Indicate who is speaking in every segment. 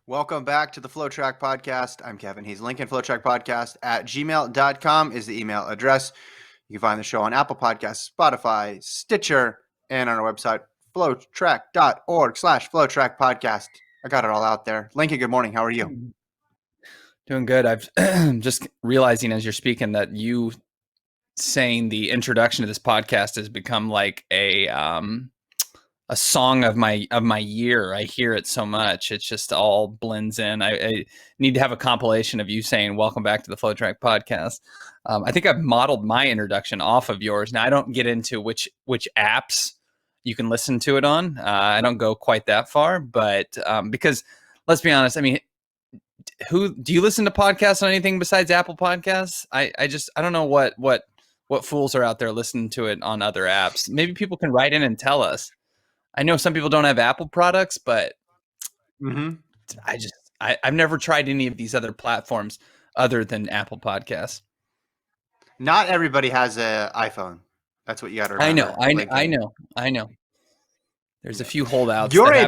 Speaker 1: Welcome back to the FloTrack podcast. I'm Kevin. He's Lincoln. FloTrack podcast at gmail.com is the email address. You can find the show on Apple Podcasts, Spotify, Stitcher, and on our website, flotrack.org/FloTrack podcast. I got it all out there. Lincoln, good morning. How are you?
Speaker 2: Doing good. I've just realizing as you're speaking that you saying the introduction to this podcast has become like a song of my year. I hear it so much. It's just all blends in. I need to have a compilation of you saying welcome back to the FloTrack podcast. I think I've modeled my introduction off of yours. Now I don't get into which apps you can listen to it on. I don't go quite that far, but because let's be honest, I mean, who do you listen to podcasts on anything besides Apple Podcasts? I don't know what fools are out there listening to it on other apps. Maybe people can write in and tell us. I know some people don't have Apple products, but I've never tried any of these other platforms other than Apple Podcasts.
Speaker 1: Not everybody has an iPhone. That's what you got to remember.
Speaker 2: I know. There's a few holdouts.
Speaker 1: You're a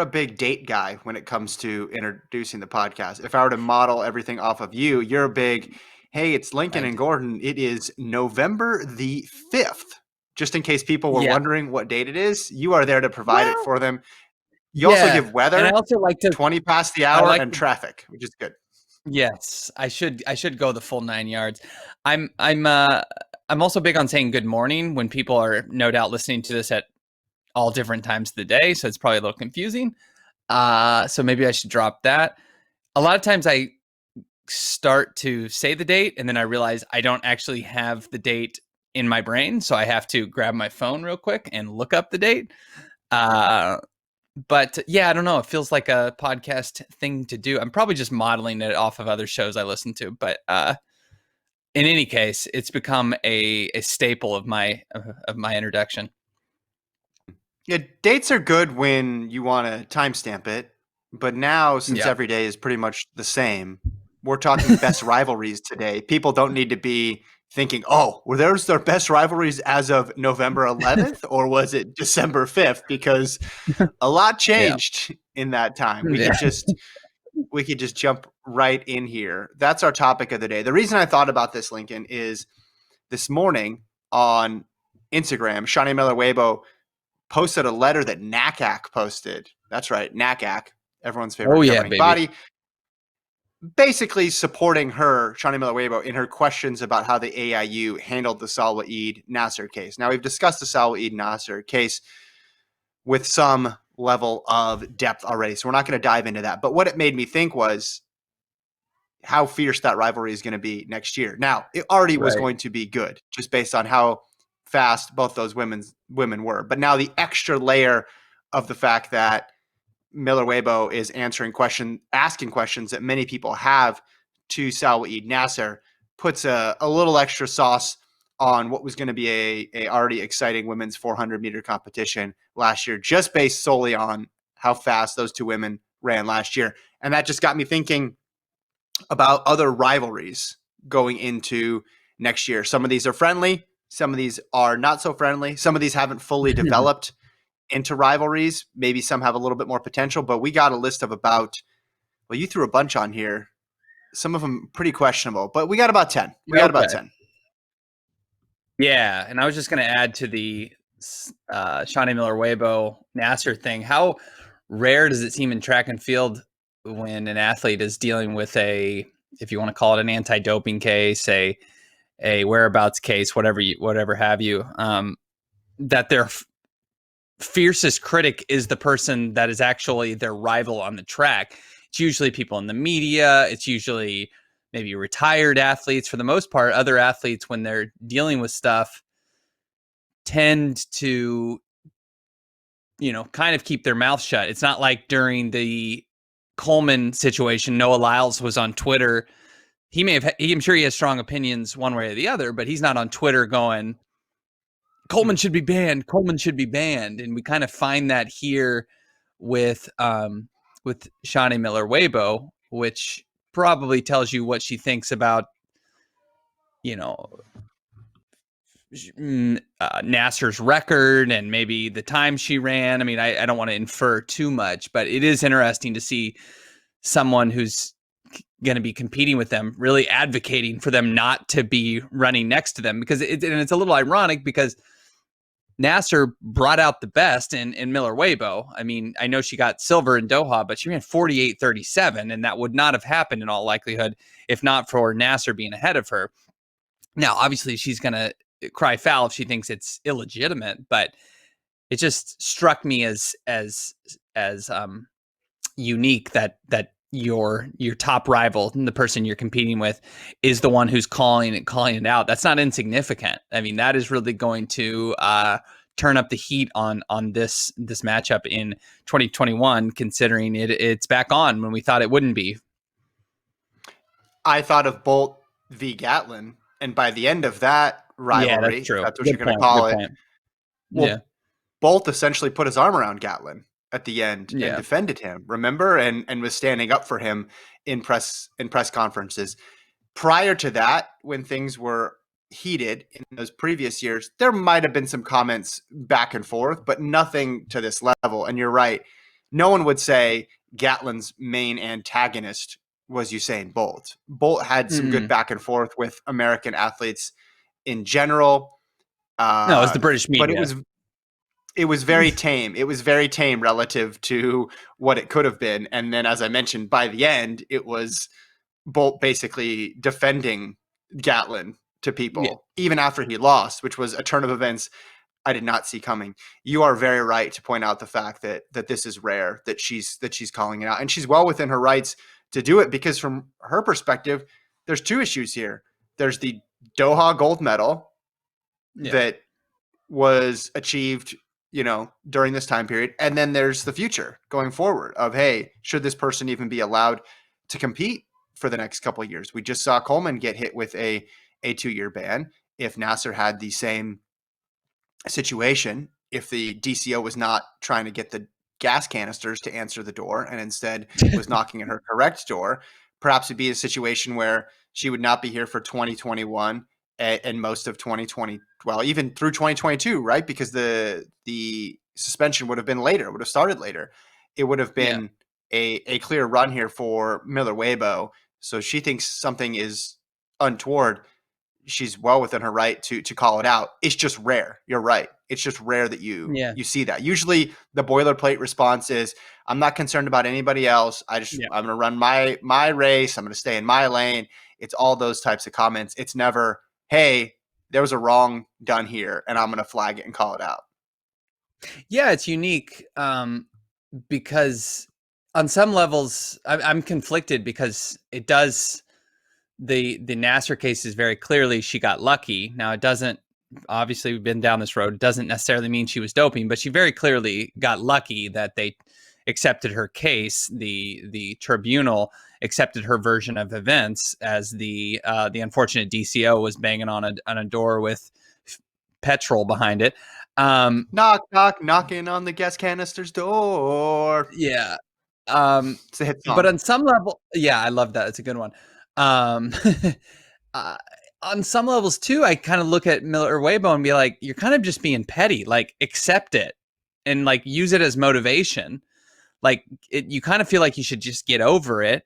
Speaker 1: big date guy when it comes to introducing the podcast. If I were to model everything off of you, you're a big, hey, it's Lincoln and Gordon. It is November the 5th. Just in case people were wondering what date it is, you are there to provide it for them. You also give weather,
Speaker 2: and I also like to
Speaker 1: 20 past the hour and traffic, which is good.
Speaker 2: Yes, I should go the full 9 yards. I'm also big on saying good morning when people are no doubt listening to this at all different times of the day, so it's probably a little confusing. So maybe I should drop that. A lot of times I start to say the date and then I realize I don't actually have the date in my brain, so I have to grab my phone real quick and look up the date. But yeah, I don't know. It feels like a podcast thing to do. I'm probably just modeling it off of other shows I listen to, but in any case, it's become a staple of my introduction.
Speaker 1: Yeah, dates are good when you want to timestamp it, but now since every day is pretty much the same, we're talking best rivalries today. People don't need to be thinking, oh, were those their best rivalries as of November 11th or was it December 5th? Because a lot changed in that time. We could just jump right in here. That's our topic of the day. The reason I thought about this, Lincoln, is this morning on Instagram, Shawnee Miller-Weibo posted a letter that NACAC posted. That's right, NACAC, everyone's favorite governing body. Basically supporting her, Shawnee Miller-Weibo, in her questions about how the AIU handled the Salwa-Eid Nasser case. Now, we've discussed the Salwa-Eid Nasser case with some level of depth already, so we're not going to dive into that. But what it made me think was how fierce that rivalry is going to be next year. Now, it already was going to be good, just based on how fast both those women were. But now the extra layer of the fact that Miller-Weibo is asking questions that many people have to Salwa-Eid Nasser puts a little extra sauce on what was going to be a already exciting women's 400 meter competition last year, just based solely on how fast those two women ran last year. And that just got me thinking about other rivalries going into next year. Some of these are friendly. Some of these are not so friendly. Some of these haven't fully developed into rivalries. Maybe some have a little bit more potential, but we got a list of about, well, you threw a bunch on here. Some of them pretty questionable, but we got about 10. We got about 10.
Speaker 2: Yeah, and I was just going to add to the Shawnee Miller-Weibo Nasser thing. How rare does it seem in track and field when an athlete is dealing with if you want to call it an anti-doping case, a whereabouts case, whatever have you, that their fiercest critic is the person that is actually their rival on the track. It's usually people in the media. It's usually maybe retired athletes. For the most part, other athletes, when they're dealing with stuff, tend to, kind of keep their mouth shut. It's not like during the Coleman situation, Noah Lyles was on Twitter. I'm sure he has strong opinions one way or the other, but he's not on Twitter going, Coleman should be banned. Coleman should be banned. And we kind of find that here with Shawnee Miller-Weibo, which probably tells you what she thinks about, Nasser's record and maybe the time she ran. I mean, I don't want to infer too much, but it is interesting to see someone who's going to be competing with them really advocating for them not to be running next to them, because and it's a little ironic because Nasser brought out the best in Miller Weibo. I mean, I know she got silver in Doha, but she ran 48:37, and that would not have happened in all likelihood if not for Nasser being ahead of her. Now, obviously, she's going to cry foul if she thinks it's illegitimate, but it just struck me as unique that your top rival, the person you're competing with, is the one who's calling it out. That's not insignificant. I mean, that is really going to turn up the heat on this matchup in 2021, considering it's back on when we thought it wouldn't be.
Speaker 1: I thought of Bolt v. Gatlin, and by the end of that rivalry,
Speaker 2: that's true.
Speaker 1: that's what you're going to call it. Well,
Speaker 2: yeah.
Speaker 1: Bolt essentially put his arm around Gatlin at the end and defended him, remember, and was standing up for him in press conferences. Prior to that, when things were heated in those previous years, there might have been some comments back and forth, but nothing to this level. And you're right. No one would say Gatlin's main antagonist was Usain Bolt. Bolt had some good back and forth with American athletes in general.
Speaker 2: No, it was the British media.
Speaker 1: But it was very tame. It was very tame relative to what it could have been. And then, as I mentioned, by the end, it was Bolt basically defending Gatlin to people, even after he lost, which was a turn of events I did not see coming. You are very right to point out the fact that this is rare, that she's calling it out, and she's well within her rights to do it, because from her perspective, there's two issues here. There's the Doha gold medal that was achieved, during this time period. And then there's the future going forward of, hey, should this person even be allowed to compete for the next couple of years? We just saw Coleman get hit with a 2-year ban. If Nasser had the same situation, if the DCO was not trying to get the gas canisters to answer the door and instead was knocking at her correct door, perhaps it'd be a situation where she would not be here for 2021 and most of 2020, well, even through 2022, right? Because the suspension would have been later, would have started later. It would have been a clear run here for Miller Weibo. So she thinks something is untoward. She's well within her right to call it out. It's just rare. You're right. It's just rare that you see that. Usually the boilerplate response is, I'm not concerned about anybody else. I'm going to run my race. I'm going to stay in my lane. It's all those types of comments. It's never, hey, there was a wrong done here, and I'm going to flag it and call it out.
Speaker 2: Yeah, it's unique because on some levels, I'm conflicted, because it does, the Nasser case is very clearly she got lucky. Now, it doesn't, obviously we've been down this road, it doesn't necessarily mean she was doping, but she very clearly got lucky that they accepted her case. The tribunal accepted her version of events, as the unfortunate DCO was banging on a door with petrol behind it.
Speaker 1: Knock, knock, knocking on the gas canister's door.
Speaker 2: Yeah.
Speaker 1: It's a hit song.
Speaker 2: But on some level, I love that. It's a good one. On some levels too, I kind of look at Miller Weibo and be like, you're kind of just being petty. Like, accept it and like use it as motivation. Like, you kind of feel like you should just get over it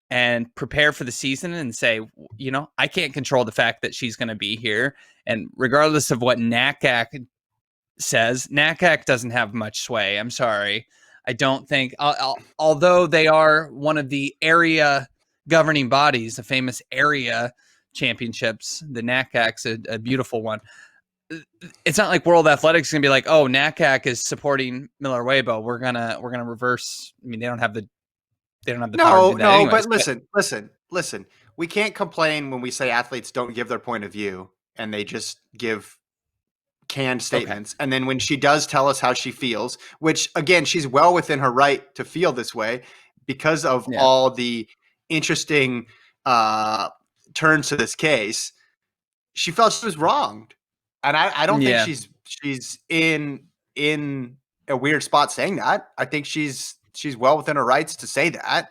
Speaker 2: and prepare for the season and say, I can't control the fact that she's going to be here. And regardless of what NACAC says, NACAC doesn't have much sway. I'm sorry. I don't think, although they are one of the area governing bodies, the famous area championships, the NACAC's a beautiful one. It's not like World Athletics is gonna be like, oh, NACAC is supporting Miller Weibo, we're gonna reverse. I mean, they don't have the power to do that anyways,
Speaker 1: but listen. We can't complain when we say athletes don't give their point of view and they just give canned statements. Okay. And then when she does tell us how she feels, which again, she's well within her right to feel this way because of all the interesting turns to this case, she felt she was wronged. And I don't think she's in a weird spot saying that. I think she's well within her rights to say that.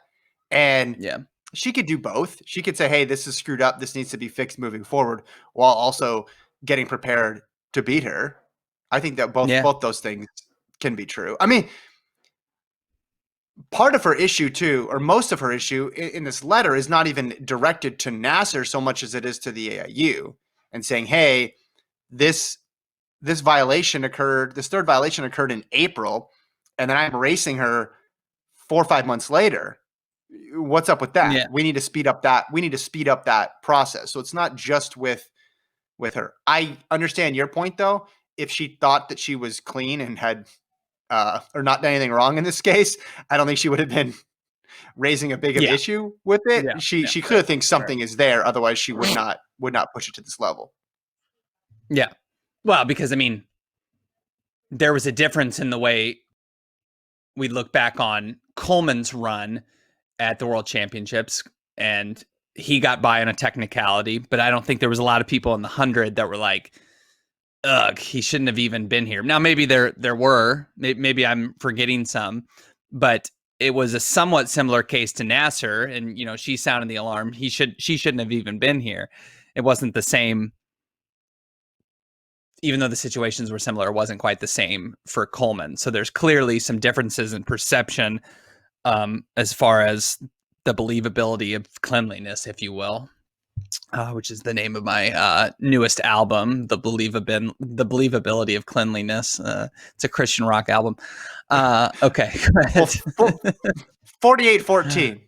Speaker 1: And she could do both. She could say, hey, this is screwed up. This needs to be fixed moving forward, while also getting prepared to beat her. I think that both those things can be true. I mean, part of her issue too, or most of her issue in this letter, is not even directed to Nasser so much as it is to the AIU, and saying, "Hey, this violation occurred. This third violation occurred in April, and then I'm racing her 4 or 5 months later. What's up with that?
Speaker 2: Yeah.
Speaker 1: We need to speed up that. We need to speed up that process." So it's not just with her. I understand your point though. If she thought that she was clean and had or not done anything wrong in this case, I don't think she would have been raising a big of issue with it. She clearly thinks something is there. Otherwise, she would not push it to this level.
Speaker 2: Yeah. Well, because I mean, there was a difference in the way we look back on Coleman's run at the World Championships, and he got by on a technicality, but I don't think there was a lot of people in the 100 that were like, ugh, he shouldn't have even been here. Now, maybe there were, maybe I'm forgetting some, but it was a somewhat similar case to Nasser, and she sounded the alarm. She shouldn't have even been here. It wasn't the same, even though the situations were similar. It wasn't quite the same for Coleman. So there's clearly some differences in perception as far as the believability of cleanliness, if you will. Which is the name of my newest album, The Believability of Cleanliness. It's a Christian rock album. Okay.
Speaker 1: Well, 4814.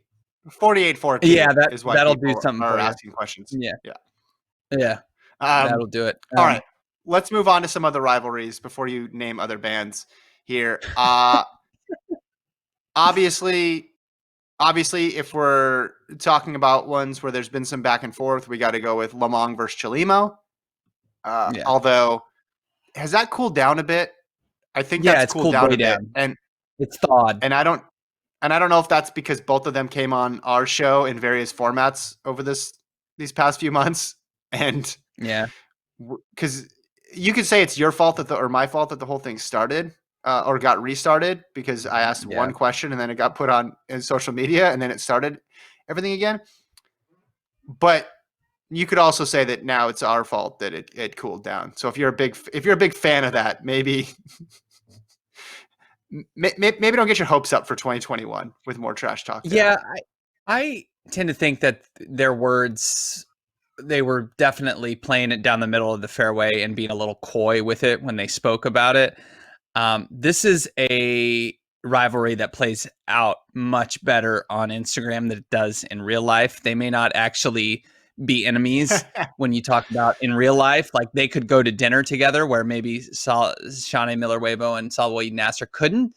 Speaker 1: 4814.
Speaker 2: Yeah,
Speaker 1: is why
Speaker 2: that'll
Speaker 1: people
Speaker 2: do something
Speaker 1: are
Speaker 2: for you.
Speaker 1: asking questions.
Speaker 2: Yeah. That'll do it.
Speaker 1: All right. Let's move on to some other rivalries before you name other bands here. Obviously, if we're talking about ones where there's been some back and forth, we got to go with Lamong versus Chalimo. Although, has that cooled down a bit? I think that's cooled down a bit, and
Speaker 2: it's thawed.
Speaker 1: And I don't know if that's because both of them came on our show in various formats over these past few months, and because you could say it's your fault or my fault that the whole thing started. Or got restarted because I asked one question and then it got put on in social media and then it started everything again. But you could also say that now it's our fault that it cooled down. So if you're a big fan of that, maybe don't get your hopes up for 2021 with more trash talk there.
Speaker 2: Yeah, I tend to think that their words, they were definitely playing it down the middle of the fairway and being a little coy with it when they spoke about it. This is a rivalry that plays out much better on Instagram than it does in real life. They may not actually be enemies when you talk about in real life. Like they could go to dinner together where maybe Shanae Miller-Weibo and Saul Wayde Nasser couldn't.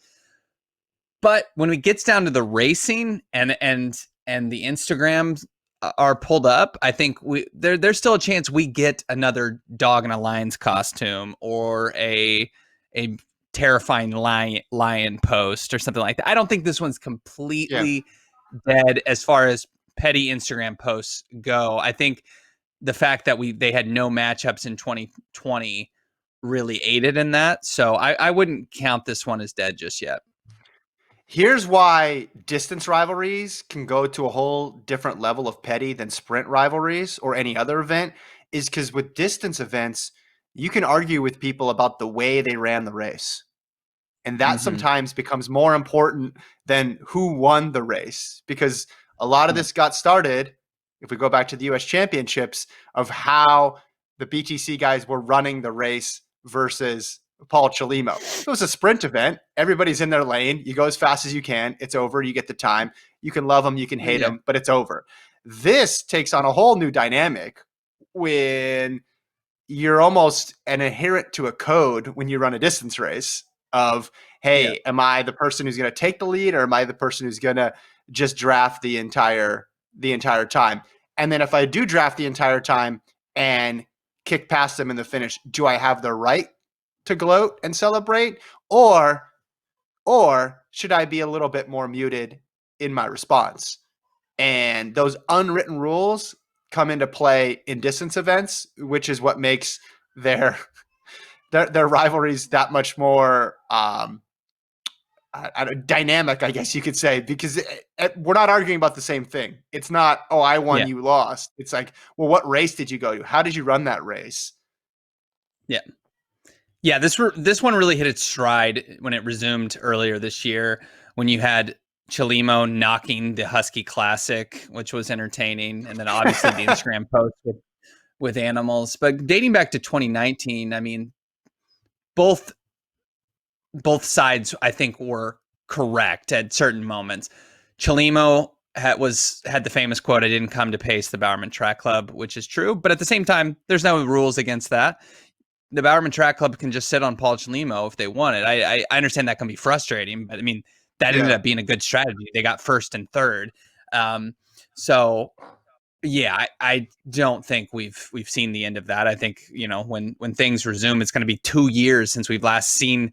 Speaker 2: But when it gets down to the racing and the Instagrams are pulled up, I think there's still a chance we get another dog in a lion's costume or a terrifying lion post or something like that. I don't think this one's completely dead as far as petty Instagram posts go. I think the fact that they had no matchups in 2020 really aided in that. So I wouldn't count this one as dead just yet.
Speaker 1: Here's why distance rivalries can go to a whole different level of petty than sprint rivalries or any other event, is because with distance events, you can argue with people about the way they ran the race. And that sometimes becomes more important than who won the race, because a lot of this got started, if we go back to the US Championships, of how the BTC guys were running the race versus Paul Chalimo. It was a sprint event. Everybody's in their lane. You go as fast as you can. It's over. You get the time. You can love them. You can hate them, but it's over. This takes on a whole new dynamic when you're almost an adherent to a code when you run a distance race of, hey, am I the person who's going to take the lead, or am I the person who's going to just draft the entire time? And then if I do draft the entire time and kick past them in the finish, do I have the right to gloat and celebrate, or should I be a little bit more muted in my response? And those unwritten rules come into play in distance events, which is what makes their rivalries that much more dynamic, I guess you could say, because we're not arguing about the same thing. It's not, oh, I won, you lost. It's like, well, what race did you go to? How did you run that race?
Speaker 2: Yeah. Yeah, this one really hit its stride when it resumed earlier this year, when you had Chalimo knocking the Husky Classic, which was entertaining, and then obviously the Instagram post with animals. But dating back to 2019, I mean, both sides I think were correct at certain moments. Chalimo had the famous quote, "I didn't come to pace the Bowerman Track Club," which is true, but at the same time, there's no rules against that. The Bowerman Track Club can just sit on Paul Chalimo if they want it. I understand that can be frustrating, but I mean, that ended up being a good strategy. They got first and third. So yeah, I don't think we've seen the end of that. I think, when things resume, it's going to be 2 years since we've last seen,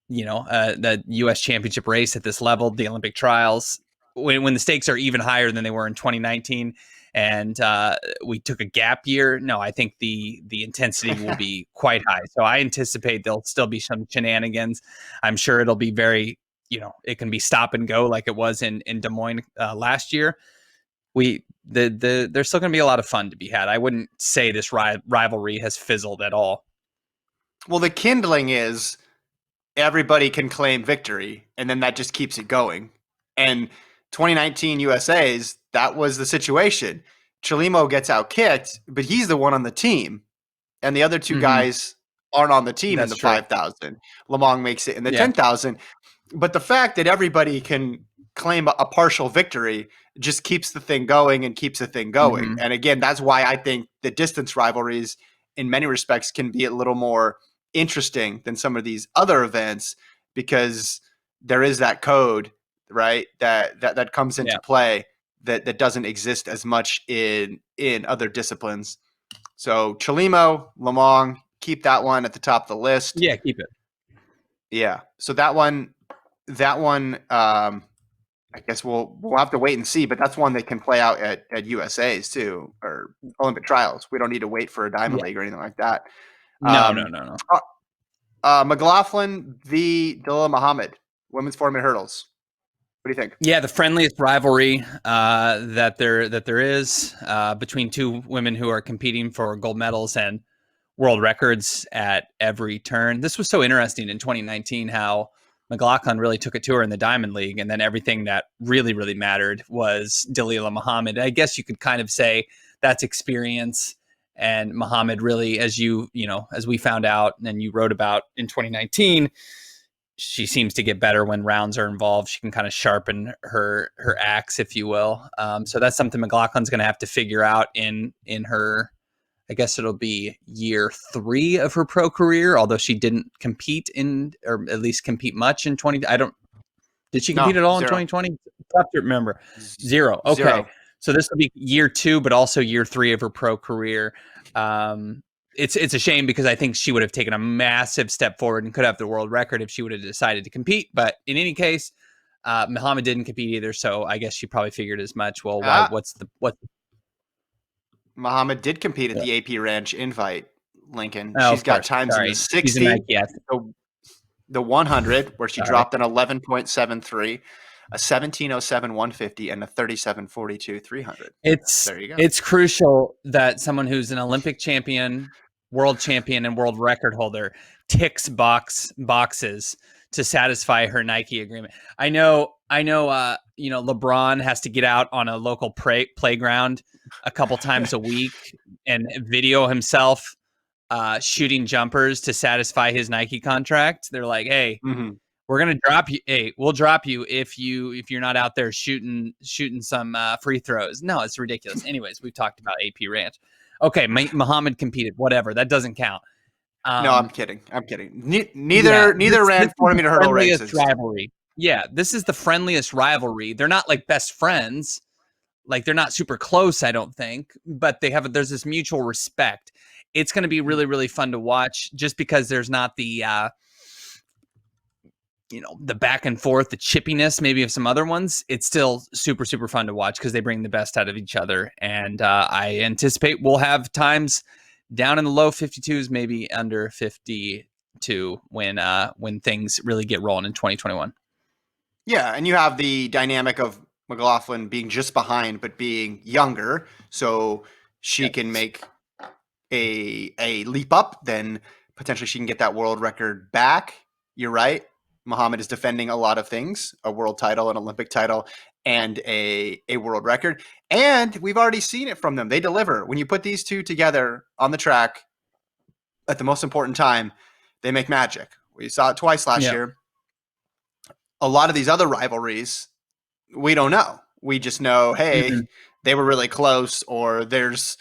Speaker 2: the U.S. Championship race at this level, the Olympic trials, when the stakes are even higher than they were in 2019. And we took a gap year. No, I think the intensity will be quite high. So I anticipate there'll still be some shenanigans. I'm sure it'll be very, it can be stop and go like it was in Des Moines last year. There's still going to be a lot of fun to be had. I wouldn't say this rivalry has fizzled at all.
Speaker 1: Well, the kindling is everybody can claim victory, and then that just keeps it going. And 2019 USA's, that was the situation. Chalimo gets out kicked, but he's the one on the team, and the other two guys aren't on the team. That's in the 5,000. Lamong makes it in the 10,000. But the fact that everybody can claim a partial victory just keeps the thing going and keeps the thing going. And again, that's why I think the distance rivalries in many respects can be a little more interesting than some of these other events, because there is that code, right, that comes into play that doesn't exist as much in other disciplines. So Chalimo, Lamong, keep that one at the top of the list.
Speaker 2: Yeah, keep it.
Speaker 1: Yeah. So that one, I guess we'll have to wait and see, but that's one that can play out at USA's too, or Olympic trials. We don't need to wait for a Diamond League or anything like that.
Speaker 2: No.
Speaker 1: McLaughlin v. Dilla Muhammad, women's 400 hurdles. What do you think?
Speaker 2: Yeah, the friendliest rivalry that there is between two women who are competing for gold medals and world records at every turn. This was so interesting in 2019 how McLaughlin really took it to her in the Diamond League, and then everything that really, really mattered was Dalilah Muhammad. I guess you could kind of say that's experience, and Muhammad really, as as we found out and you wrote about in 2019, she seems to get better when rounds are involved. She can kind of sharpen her axe, if you will. So that's something McLaughlin's going to have to figure out in her, I guess it'll be year 3 of her pro career, although she didn't compete or at least compete much in 20. Did she compete at all 0. in 2020? Tough to remember. 0. Okay. 0. So this will be year 2, but also year 3 of her pro career. It's a shame because I think she would have taken a massive step forward and could have the world record if she would have decided to compete. But in any case, Muhammad didn't compete either. So I guess she probably figured as much. Well, what's
Speaker 1: Muhammad did compete at the AP Ranch Invite, Lincoln. She's got times in the 60, the 100, where she dropped an 11.73, a 17:07 150, and a 37:42 300. There you go.
Speaker 2: It's crucial that someone who's an Olympic champion, world champion, and world record holder ticks boxes to satisfy her Nike agreement. I know. LeBron has to get out on a local playground a couple times a week and video himself shooting jumpers to satisfy his Nike contract. They're like, hey, we're gonna drop you. Hey, we'll drop you if you're not out there shooting some free throws. No, it's ridiculous. Anyways, we've talked about AP Ranch. Okay, Muhammad competed. Whatever, that doesn't count.
Speaker 1: No, I'm kidding. Neither ran 400-meter hurdle races.
Speaker 2: Rivalry. Yeah, this is the friendliest rivalry. They're not like best friends. Like they're not super close, I don't think, but there's this mutual respect. It's going to be really, really fun to watch just because there's not the, the back and forth, the chippiness maybe of some other ones. It's still super, super fun to watch because they bring the best out of each other. And I anticipate we'll have times down in the low 52s, maybe under 52 when things really get rolling in 2021.
Speaker 1: Yeah, and you have the dynamic of McLaughlin being just behind, but being younger, so she can make a leap up, then potentially she can get that world record back. You're right. Muhammad is defending a lot of things, a world title, an Olympic title, and a world record. And we've already seen it from them. They deliver. When you put these two together on the track at the most important time, they make magic. We saw it twice last year. A lot of these other rivalries, we don't know. We just know, hey, they were really close, or there's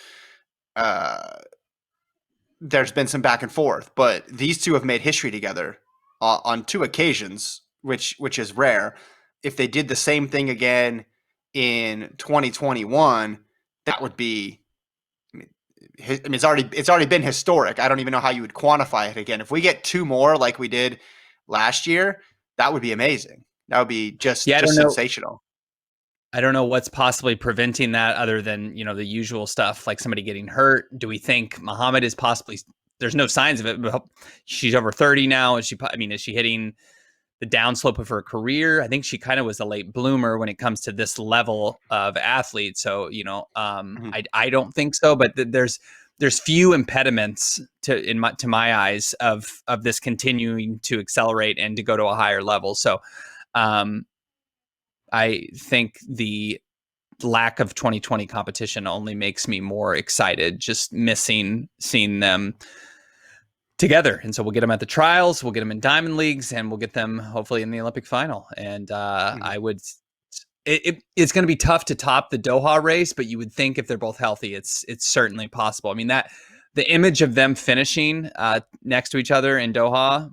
Speaker 1: been some back and forth. But these two have made history together on 2 occasions, which is rare. If they did the same thing again in 2021, that would be. I mean, it's already been historic. I don't even know how you would quantify it again. If we get 2 more like we did last year, that would be amazing. That would be just sensational.
Speaker 2: I don't know what's possibly preventing that other than, the usual stuff like somebody getting hurt. Do we think Muhammad is possibly, there's no signs of it, but she's over 30 now. Is she hitting the downslope of her career? I think she kind of was a late bloomer when it comes to this level of athlete. So, I don't think so, but there's few impediments to my eyes of this continuing to accelerate and to go to a higher level. So, I think the lack of 2020 competition only makes me more excited, just missing seeing them together. And so we'll get them at the trials, we'll get them in Diamond Leagues, and we'll get them hopefully in the Olympic final. And it's going to be tough to top the Doha race, but you would think if they're both healthy, it's certainly possible. I mean, that the image of them finishing next to each other in Doha,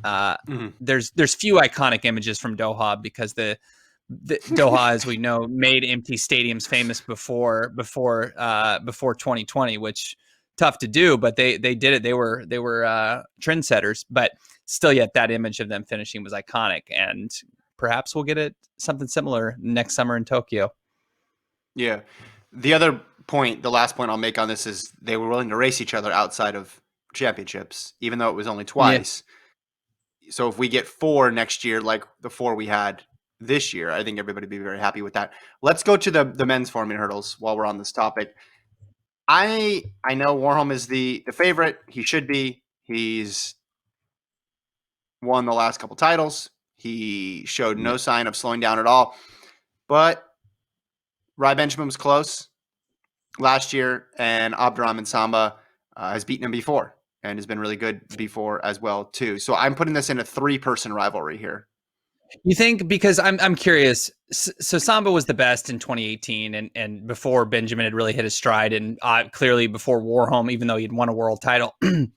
Speaker 2: there's few iconic images from Doha because the Doha, as we know, made empty stadiums famous before 2020, which tough to do, but they did it. They were trendsetters, but still, yet that image of them finishing was iconic, and perhaps we'll get something similar next summer in Tokyo.
Speaker 1: Yeah, the other point, the last point I'll make on this is they were willing to race each other outside of championships, even though it was only twice. Yeah. So if we get 4 next year, like the 4 we had this year, I think everybody would be very happy with that. Let's go to the men's 400 hurdles while we're on this topic. I know Warholm is the favorite. He should be. He's won the last couple titles. He showed no sign of slowing down at all. But Rai Benjamin was close last year, and Abdurrahman Samba has beaten him before and has been really good before as well too. So I'm putting this in a 3-person rivalry here.
Speaker 2: You think, because I'm curious, so Samba was the best in 2018 and before Benjamin had really hit his stride, and clearly before Warholm, even though he'd won a world title in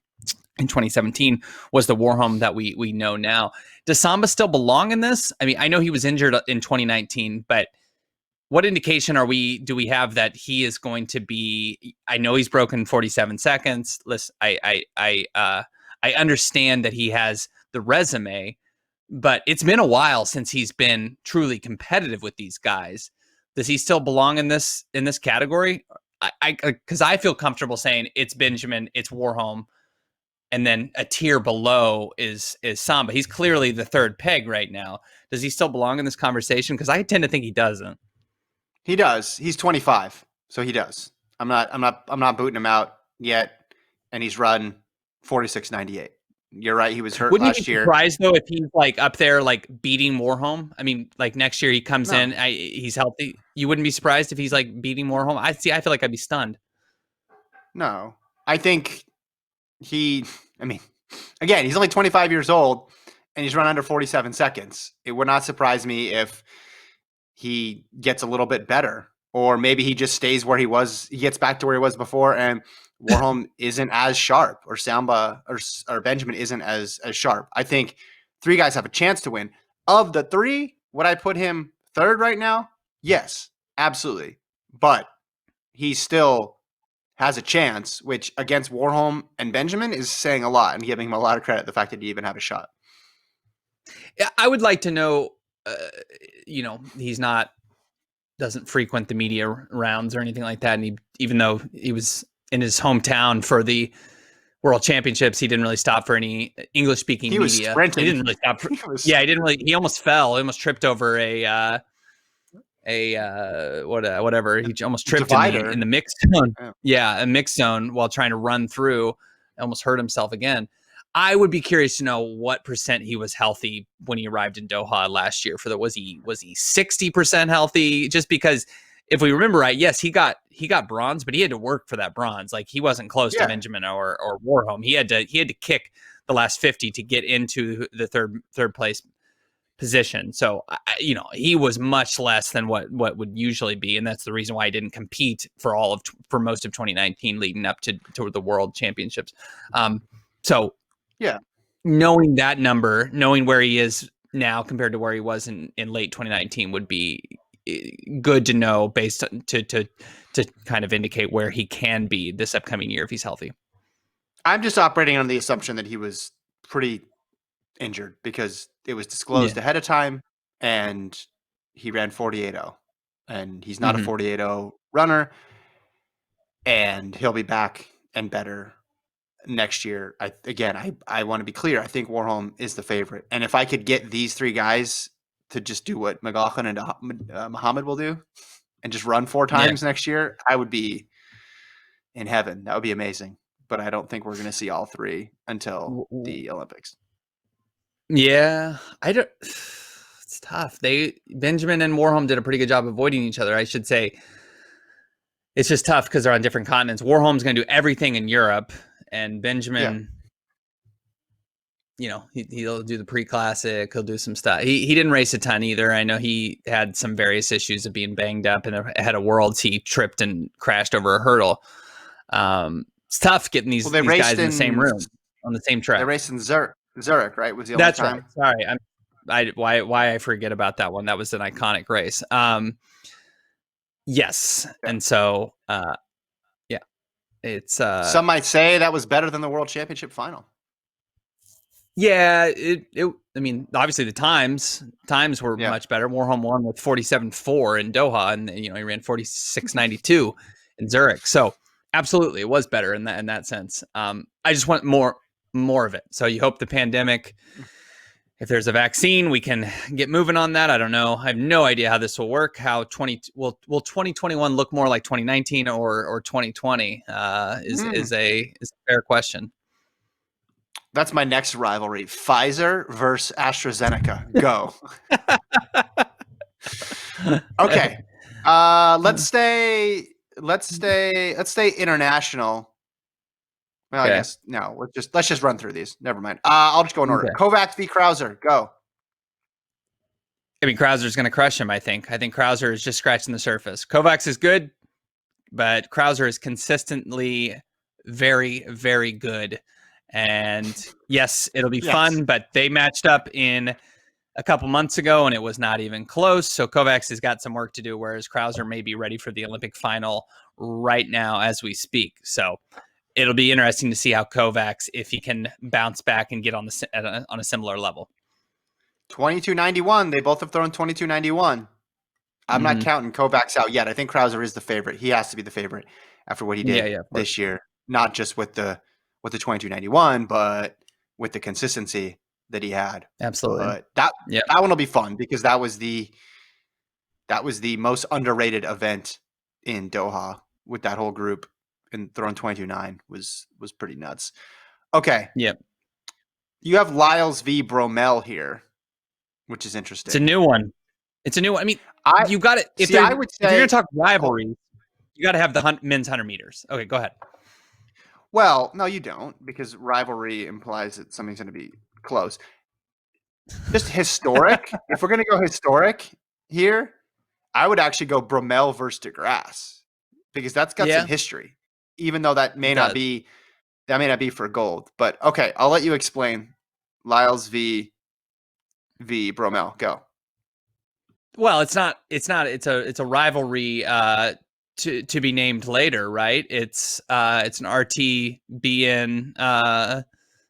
Speaker 2: 2017, was the Warholm that we know now. Does Samba still belong in this? I mean, I know he was injured in 2019, but what indication do we have that he is going to be? I know he's broken 47 seconds. Listen, I understand that he has the resume, but it's been a while since he's been truly competitive with these guys. Does he still belong in this category? Because I feel comfortable saying it's Benjamin, it's Warholm, and then a tier below is Samba. He's clearly the third peg right now. Does he still belong in this conversation? Because I tend to think he doesn't.
Speaker 1: He does. He's 25, so he does. I'm not booting him out yet, and he's run 46.98. You're right. He was hurt last year.
Speaker 2: Wouldn't you be surprised though if he's like up there, like beating Warholm? I mean, like next year he comes in, he's healthy. You wouldn't be surprised if he's like beating Warholm? I feel like I'd be stunned.
Speaker 1: No, I think again, he's only 25 years old and he's run under 47 seconds. It would not surprise me if he gets a little bit better, or maybe he just stays where he was. He gets back to where he was before, and Warholm isn't as sharp, or Samba or Benjamin isn't as sharp. I think 3 guys have a chance to win. Of the 3, would I put him third right now? Yes, absolutely. But he still has a chance, which against Warholm and Benjamin is saying a lot and giving him a lot of credit, the fact that he even have a shot.
Speaker 2: Yeah, I would like to know, he's doesn't frequent the media rounds or anything like that. And even though he was in his hometown for the World Championships, he didn't really stop for any English speaking media.
Speaker 1: Was sprinting.
Speaker 2: He didn't really stop. He almost fell. He almost tripped over whatever. He almost tripped in the mix zone. Yeah, a mix zone while trying to run through. almost hurt himself again. I would be curious to know what percent he was healthy when he arrived in Doha last year. Was he 60% healthy? Just because if we remember right, yes, he got bronze, but he had to work for that bronze. Like he wasn't close to Benjamin or Warholm. He had to kick the last 50 to get into the third place position. So he was much less than what would usually be, and that's the reason why he didn't compete for most of 2019 leading up to the World Championships. So
Speaker 1: yeah,
Speaker 2: knowing that number, knowing where he is now compared to where he was in late 2019 would be good to know, based on, to kind of indicate where he can be this upcoming year if he's healthy.
Speaker 1: I'm just operating on the assumption that he was pretty injured because it was disclosed ahead of time, and he ran 48.0, and he's not a 48.0 runner, and he'll be back and better next year. I want to be clear. I think Warholm is the favorite, and if I could get these three guys to just do what McLaughlin and Muhammad will do, and just run 4 times next year, I would be in heaven. That would be amazing. But I don't think we're going to see all 3 until the Olympics.
Speaker 2: Yeah, I don't. It's tough. Benjamin and Warholm did a pretty good job avoiding each other, I should say. It's just tough because they're on different continents. Warholm's going to do everything in Europe, and Benjamin, he'll do the pre-classic. He'll do some stuff. He didn't race a ton either. I know he had some various issues of being banged up, and ahead of Worlds, he tripped and crashed over a hurdle. It's tough getting these guys in the same room on the same track.
Speaker 1: They raced in Zurich, right? Was the only time?
Speaker 2: Right. Sorry, why I forget about that one. That was an iconic race. Yes, and so it's
Speaker 1: some might say that was better than the World Championship final.
Speaker 2: Yeah, I mean, obviously the times were much better. Warholm won with 47.4 in Doha, and he ran 46.92 in Zurich. So absolutely, it was better in that sense. I just want more of it. So you hope the pandemic, if there's a vaccine, we can get moving on that. I don't know. I have no idea how this will work. How will 2021 look more like 2019 or 2020? Is a fair question.
Speaker 1: That's my next rivalry: Pfizer versus AstraZeneca. Go. Okay. Let's stay international. Well, okay. I guess no. Let's just run through these. Never mind. I'll just go in order. Okay. Kovacs v. Krauser. Go.
Speaker 2: I mean, Krauser's going to crush him. I think Krauser is just scratching the surface. Kovacs is good, but Krauser is consistently very, very good. And yes, it'll be fun, but they matched up in a couple months ago, and it was not even close. So Kovacs has got some work to do, whereas Krauser may be ready for the Olympic final right now as we speak. So it'll be interesting to see how Kovacs, if he can bounce back and get on a similar level.
Speaker 1: 22.91. They both have thrown 22.91. I'm not counting Kovacs out yet. I think Krauser is the favorite. He has to be the favorite after what he did this year, not just with the 22.91, but with the consistency that he had.
Speaker 2: Absolutely.
Speaker 1: But that one will be fun because that was the most underrated event in Doha with that whole group, and throwing 22.9 was pretty nuts. Okay.
Speaker 2: Yep.
Speaker 1: You have Lyles v. Bromell here, which is interesting.
Speaker 2: It's a new one. I mean, you got it. If you're going to talk rivalries, you got to have the men's 100 meters. Okay, go ahead.
Speaker 1: Well, no, you don't, because rivalry implies that something's going to be close. Just historic. If we're going to go historic here, I would actually go Bromell versus DeGrasse, because that's got some history, even though that may not be for gold. But okay, I'll let you explain Lyles v. Bromell. Go.
Speaker 2: Well, it's a rivalry to be named later, right? It's an RTBN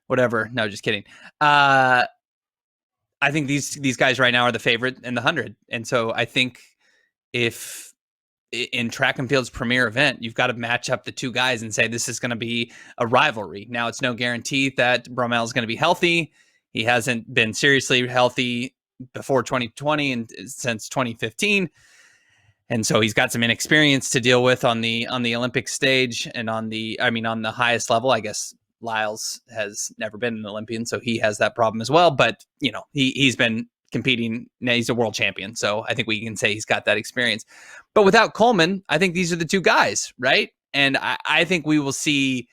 Speaker 2: whatever. No, just kidding. I think these guys right now are the favorite in the 100, and so I think if in track and field's premier event, you've got to match up the two guys and say this is going to be a rivalry. Now, it's no guarantee that Bromell is going to be healthy. He hasn't been seriously healthy before 2020 and since 2015. And so he's got some inexperience to deal with on the Olympic stage and on the highest level, I guess, Lyles has never been an Olympian, so he has that problem as well. But he's been competing. Now he's a world champion, so I think we can say he's got that experience. But without Coleman, I think these are the two guys, right? And I think we will see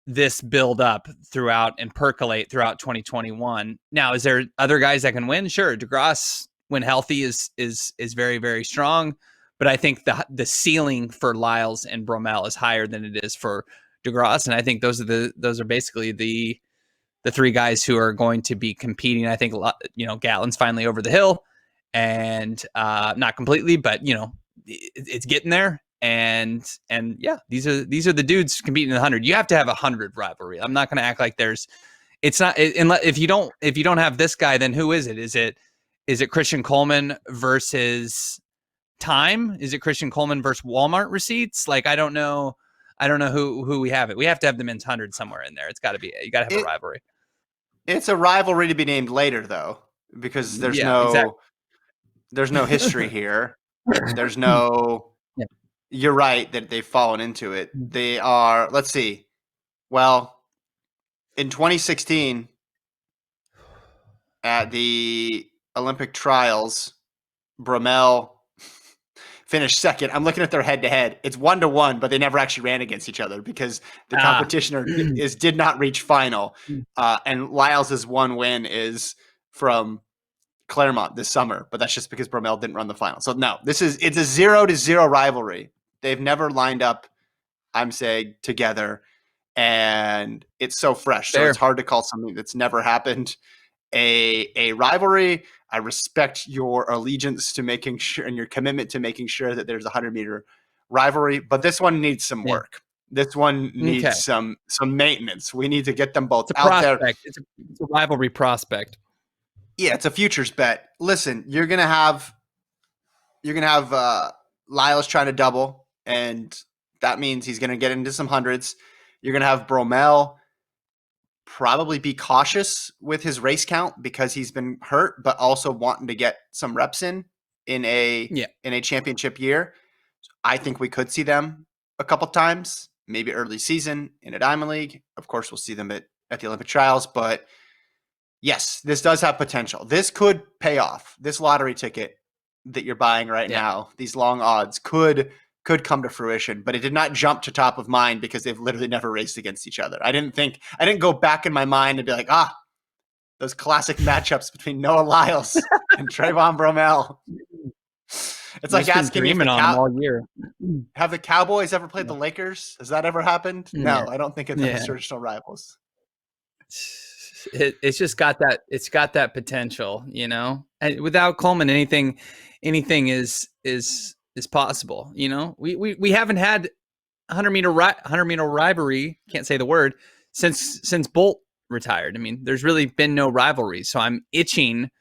Speaker 2: this build up throughout and percolate throughout 2021. Now, is there other guys that can win? Sure, DeGrasse, when healthy, is very, very strong. But I think the ceiling for Lyles and Bromell is higher than it is for DeGrasse, and I think those are basically the three guys who are going to be competing. I think Gatlin's finally over the hill, and not completely, but it's getting there. And yeah, these are the dudes competing in the 100. You have to have a 100 rivalry. I'm not going to act like it's not. If you don't have this guy, then who is it? Is it Christian Coleman versus Time? Is it Christian Coleman versus Walmart receipts? Like, I don't know who we have it. We have to have the men's 100 somewhere in there. It's got to be. You got to have a rivalry.
Speaker 1: It's a rivalry to be named later, though, because there's no history here. There's no.
Speaker 2: Yeah.
Speaker 1: You're right that they've fallen into it. They are. Let's see. Well, in 2016, at the Olympic trials, Bromell finished second. I'm looking at their head-to-head. It's 1-1, but they never actually ran against each other because the competition did not reach final. And Lyles' one win is from Claremont this summer, but that's just because Bromell didn't run the final. So no, it's a 0-0 rivalry. They've never lined up, I'm saying, together, and it's so fresh. So it's hard to call something that's never happened a rivalry. I respect your allegiance to making sure and your commitment to making sure that there's a 100-meter rivalry, but this one needs some work. This one needs some maintenance. We need to get them both out there.
Speaker 2: It's a rivalry prospect.
Speaker 1: Yeah, it's a futures bet. Listen, you're gonna have Lyles trying to double, and that means he's gonna get into some hundreds. You're gonna have Bromell probably be cautious with his race count because he's been hurt, but also wanting to get some reps in a championship year. I think we could see them a couple times, maybe early season in a Diamond League. Of course, we'll see them at the Olympic trials, but yes, this does have potential. This could pay off. This lottery ticket that you're buying right now, these long odds could come to fruition, but it did not jump to top of mind because they've literally never raced against each other. I didn't go back in my mind and be like, those classic matchups between Noah Lyles and Trayvon Bromell. It's like asking me
Speaker 2: all year.
Speaker 1: Have the Cowboys ever played the Lakers? Has that ever happened? No, I don't think of them as traditional rivals.
Speaker 2: It's just got that. It's got that potential, And without Coleman, anything is possible. We haven't had 100-meter rivalry. Can't say the word since Bolt retired. I mean, there's really been no rivalry, so I'm itching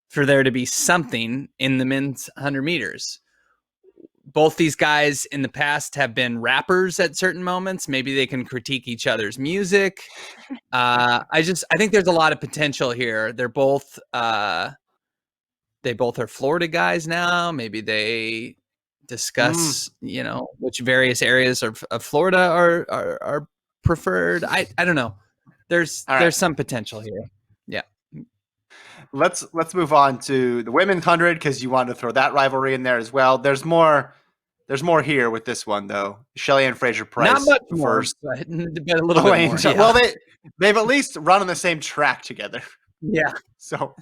Speaker 2: for there to be something in the men's 100 meters. Both these guys in the past have been rappers at certain moments. Maybe they can critique each other's music. I think there's a lot of potential here. They're both they both are Florida guys now. Maybe they discuss, which various areas of Florida are preferred. I don't know. There's some potential here. Yeah.
Speaker 1: Let's move on to the women's 100 because you wanted to throw that rivalry in there as well. There's more here with this one though. Shelly-Ann Fraser-Pryce.
Speaker 2: Not much more, but a little bit more. Yeah.
Speaker 1: Well, they've at least run on the same track together.
Speaker 2: Yeah.
Speaker 1: So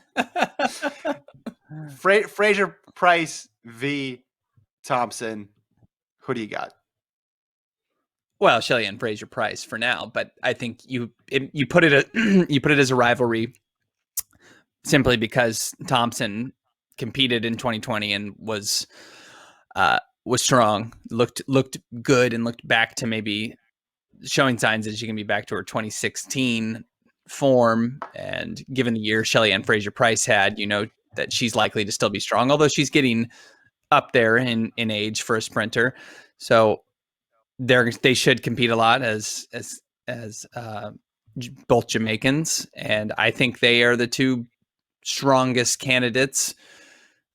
Speaker 1: Fraser-Pryce v. Thompson. Who do you got?
Speaker 2: Well, Shelly-Ann Fraser-Pryce for now, but I think you put it as a rivalry simply because Thompson competed in 2020 and was strong, looked good, and looked back to maybe showing signs that she can be back to her 2016 form. And given the year Shelly-Ann Fraser-Pryce had, that she's likely to still be strong, although she's getting up there in age for a sprinter. So they should compete a lot as both Jamaicans, and I think they are the two strongest candidates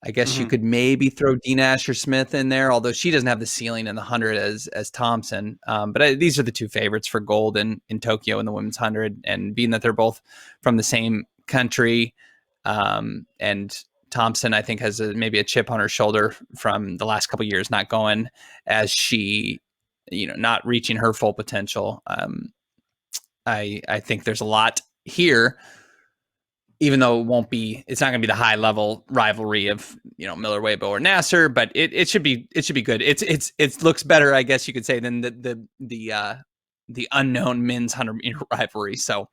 Speaker 2: I guess you
Speaker 1: Mhm.
Speaker 2: could maybe throw Dina Asher-Smith in there, although she doesn't have the ceiling in the 100 as Thompson. But these are the two favorites for gold in Tokyo in the women's 100. And being that they're both from the same country, and Thompson, I think, has maybe a chip on her shoulder from the last couple of years not going as she, not reaching her full potential. I think there's a lot here, even though it's not going to be the high level rivalry of Miller Weibo or Nasser, but it should be good. It looks better, I guess you could say, than the unknown men's 100-meter rivalry. So,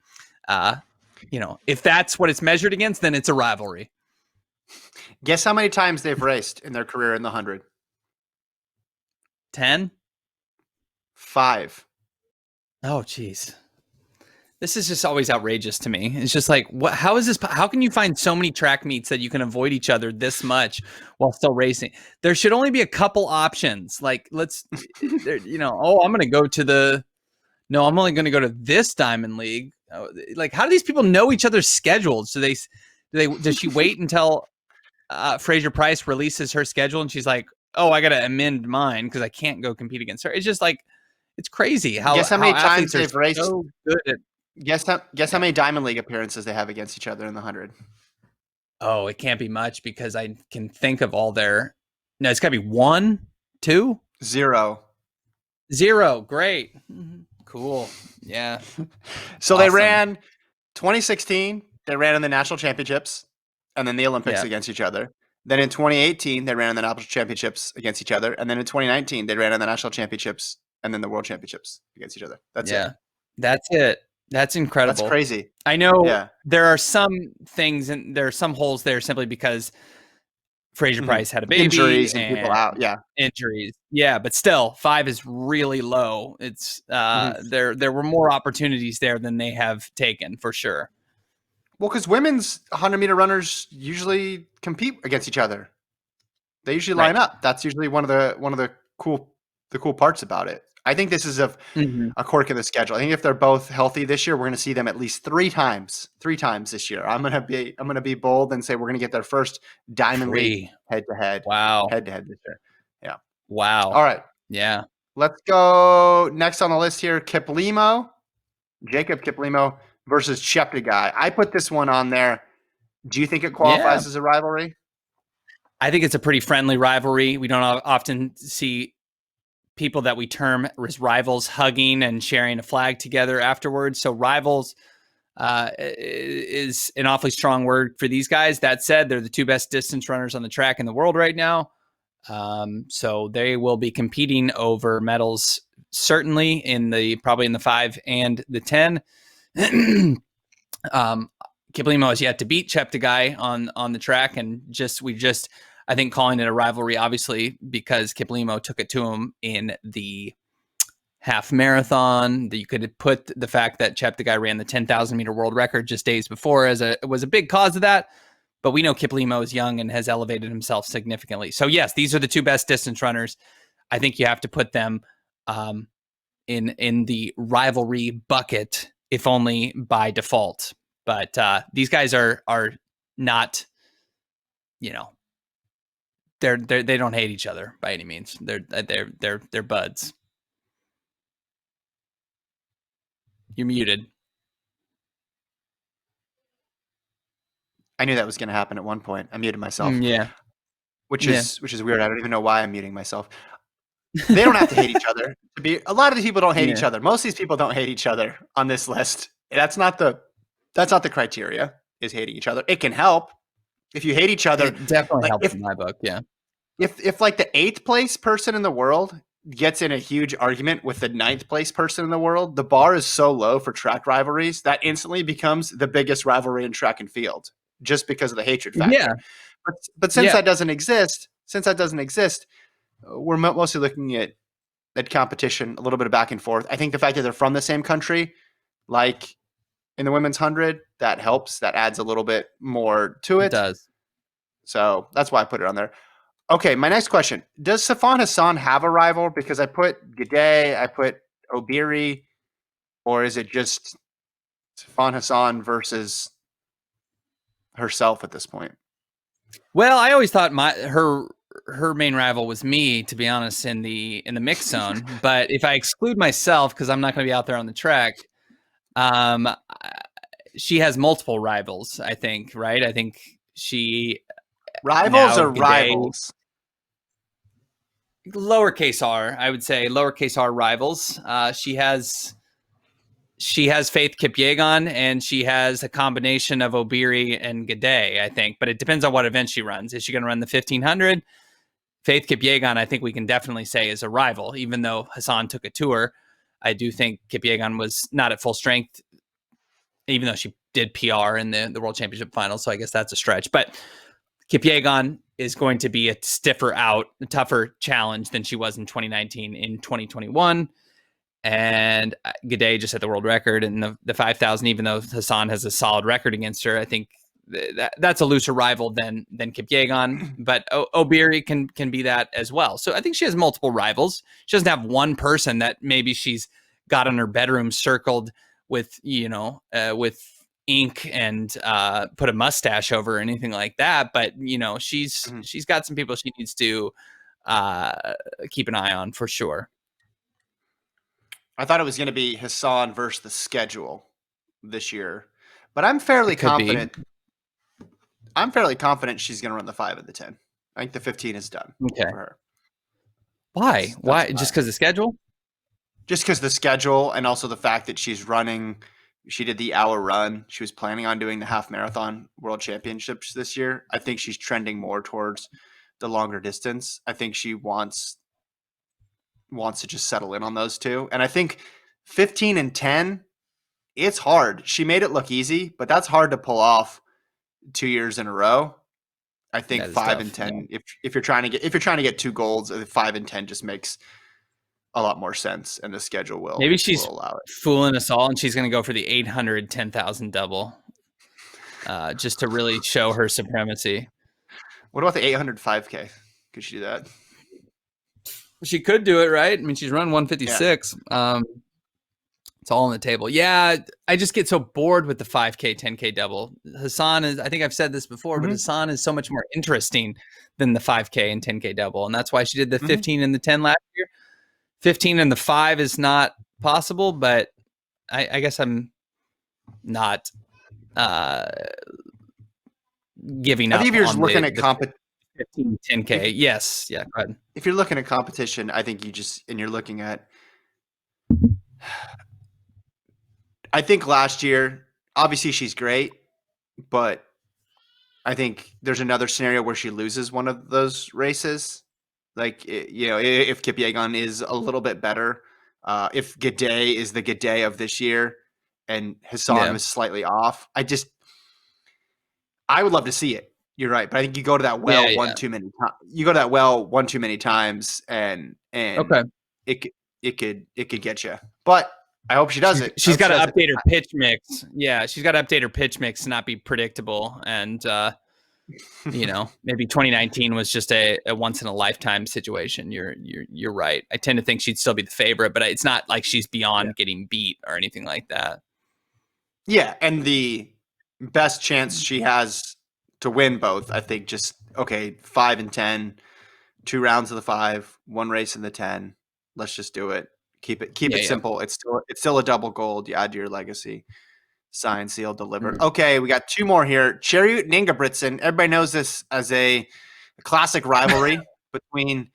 Speaker 2: if that's what it's measured against, then it's a rivalry.
Speaker 1: Guess how many times they've raced in their career in the 100?
Speaker 2: 10?
Speaker 1: 5.
Speaker 2: Oh, geez. This is just always outrageous to me. It's just like, what? How is this? How can you find so many track meets that you can avoid each other this much while still racing? There should only be a couple options. Like, I'm going to go to I'm only going to go to this Diamond League. Like, how do these people know each other's schedules? Does she wait until Fraser Price releases her schedule and she's like, oh, I got to amend mine because I can't go compete against her? It's just like, it's crazy
Speaker 1: Guess how many times
Speaker 2: athletes are
Speaker 1: they've raced?
Speaker 2: so good at.
Speaker 1: Guess how many Diamond League appearances they have against each other in the 100?
Speaker 2: Oh, it can't be much because I can think of all their. No, it's got to be 1, 2,
Speaker 1: 0.
Speaker 2: 0. Great. Cool. Yeah.
Speaker 1: So
Speaker 2: Awesome.
Speaker 1: they ran 2016, they ran in the national championships and then the Olympics against each other. Then in 2018, they ran in the national championships against each other. And then in 2019, they ran in the national championships and then the world championships against each other. That's it.
Speaker 2: That's it. That's incredible.
Speaker 1: That's crazy.
Speaker 2: I know there are some things and there are some holes there simply because Fraser Price had a baby.
Speaker 1: Injuries and people out. Yeah.
Speaker 2: Injuries. Yeah, but still 5 is really low. It's there were more opportunities there than they have taken for sure.
Speaker 1: Well, because women's 100-meter runners usually compete against each other. They usually line up. That's usually one of the cool parts about it. I think this is a quirk in the schedule. I think if they're both healthy this year, we're going to see them at least 3 times this year. I'm going to be bold and say we're going to get their first Diamond League head-to-head.
Speaker 2: Wow.
Speaker 1: Head-to-head this year. Yeah.
Speaker 2: Wow.
Speaker 1: All right.
Speaker 2: Yeah.
Speaker 1: Let's go next on the list here. Jacob Kiplimo versus Cheptegei. I put this one on there. Do you think it qualifies as a rivalry?
Speaker 2: I think it's a pretty friendly rivalry. We don't often see people that we term as rivals hugging and sharing a flag together afterwards. So rivals is an awfully strong word for these guys. That said, they're the 2 best distance runners on the track in the world right now. So they will be competing over medals, certainly probably in the 5 and the 10. Kiplimo has yet to beat Cheptegei on the track, and I think calling it a rivalry, obviously, because Kiplimo took it to him in the half marathon. That you could put the fact that Cheptegei ran the 10,000 meter world record just days before was a big cause of that. But we know Kiplimo is young and has elevated himself significantly. So yes, these are the 2 best distance runners. I think you have to put them in the rivalry bucket, if only by default. But these guys are not, they don't hate each other by any means. They're buds. You're muted.
Speaker 1: I knew that was going to happen at one point. I muted myself. Which is weird. I don't even know why I'm muting myself. They don't have to hate each other. A lot of these people don't hate each other. Most of these people don't hate each other on this list. That's not the criteria, is hating each other. It can help if you hate each other.
Speaker 2: It definitely helps in my book. Yeah.
Speaker 1: If like the 8th place person in the world gets in a huge argument with the 9th place person in the world, the bar is so low for track rivalries that instantly becomes the biggest rivalry in track and field just because of the hatred factor.
Speaker 2: Yeah.
Speaker 1: But since that doesn't exist, we're mostly looking at competition, a little bit of back and forth. I think the fact that they're from the same country, like in the women's 100, that helps. That adds a little bit more to it.
Speaker 2: It does.
Speaker 1: So that's why I put it on there. Okay, my next question. Does Sifan Hassan have a rival? Because I put Gidey, I put Obiri, or is it just Sifan Hassan versus herself at this point?
Speaker 2: Well, I always thought her main rival was me, to be honest, in the mix zone. But if I exclude myself, because I'm not going to be out there on the track, um, she has multiple rivals. I think, right? I think she
Speaker 1: Rivals
Speaker 2: now
Speaker 1: or
Speaker 2: G'day,
Speaker 1: rivals?
Speaker 2: lowercase r, I would say lowercase r rivals. She has Faith Kipyegon, and she has a combination of Obiri and G'day, I think. But it depends on what event she runs. Is she going to run the 1500? Faith Kipyegon, I think we can definitely say, is a rival. Even though Hassan took a tour, I do think Kipyegon was not at full strength, even though she did PR in the World Championship final. So I guess that's a stretch. But Kipyegon is going to be a tougher challenge than she was in 2019. In 2021, and G'day just set the world record in the 5,000. Even though Hassan has a solid record against her, I think that's a looser rival than Kipyegon. But Obiri can be that as well. So I think she has multiple rivals. She doesn't have one person that maybe she's got in her bedroom circled with with ink and put a mustache over or anything like that. But she's got some people she needs to keep an eye on for sure.
Speaker 1: I thought it was going to be Hassan versus the schedule this year, but I'm fairly
Speaker 2: It could be.
Speaker 1: confident. I'm fairly confident she's going to run the 5 and the 10. I think the 15 is done
Speaker 2: Okay.
Speaker 1: for her.
Speaker 2: Why? Why? Just because the schedule?
Speaker 1: Just because the schedule, and also the fact that she's running. She did the hour run. She was planning on doing the half marathon world championships this year. I think she's trending more towards the longer distance. I think she wants to just settle in on those two. And I think 15 and 10, it's hard. She made it look easy, but that's hard to pull off 2 years in a row. I think 5
Speaker 2: tough,
Speaker 1: and 10, if you're trying to get 2 golds, 5 and 10 just makes a lot more sense, and the schedule will
Speaker 2: maybe she's
Speaker 1: will allow it.
Speaker 2: fooling us all, and she's going to go for the 800 10,000 double, just to really show her supremacy.
Speaker 1: What about the 800 5K? Could she do that?
Speaker 2: She could do it, right? I mean, she's run 156. Yeah. It's all on the table. Yeah, I just get so bored with the 5K, 10K double. Hassan is, I think I've said this before, but Hassan is so much more interesting than the 5K and 10K double. And that's why she did the 15 and the 10 last year. 15 and the 5 is not possible, but I guess I'm not giving up.
Speaker 1: I think if you're just looking at
Speaker 2: 15, 10K. Yes. Yeah, go ahead.
Speaker 1: If you're looking at competition, I think you're looking at, I think last year, obviously she's great, but I think there's another scenario where she loses one of those races. Like, if Kipyegon is a little bit better, if G'day is the G'day of this year and Hassan was slightly off, I would love to see it. You're right, but I think you go to that well one too many times. You go to that well one too many times, and
Speaker 2: okay,
Speaker 1: it could get you. But I hope she does it.
Speaker 2: She's got to update her pitch mix. Yeah, she's got to update her pitch mix to not be predictable. And maybe 2019 was just a once in a lifetime situation. You're right. I tend to think she'd still be the favorite, but it's not like she's beyond getting beat or anything like that.
Speaker 1: Yeah, and the best chance she has to win both, I think, 5 and 10, 2 rounds of the 5, 1 race in the 10. Let's just do it. Keep it simple. It's still a double gold. You add to your legacy. Signed, sealed, delivered. Mm-hmm. Okay, we got 2 more here. Chariot and Ingebrigtsen. Everybody knows this as a classic rivalry between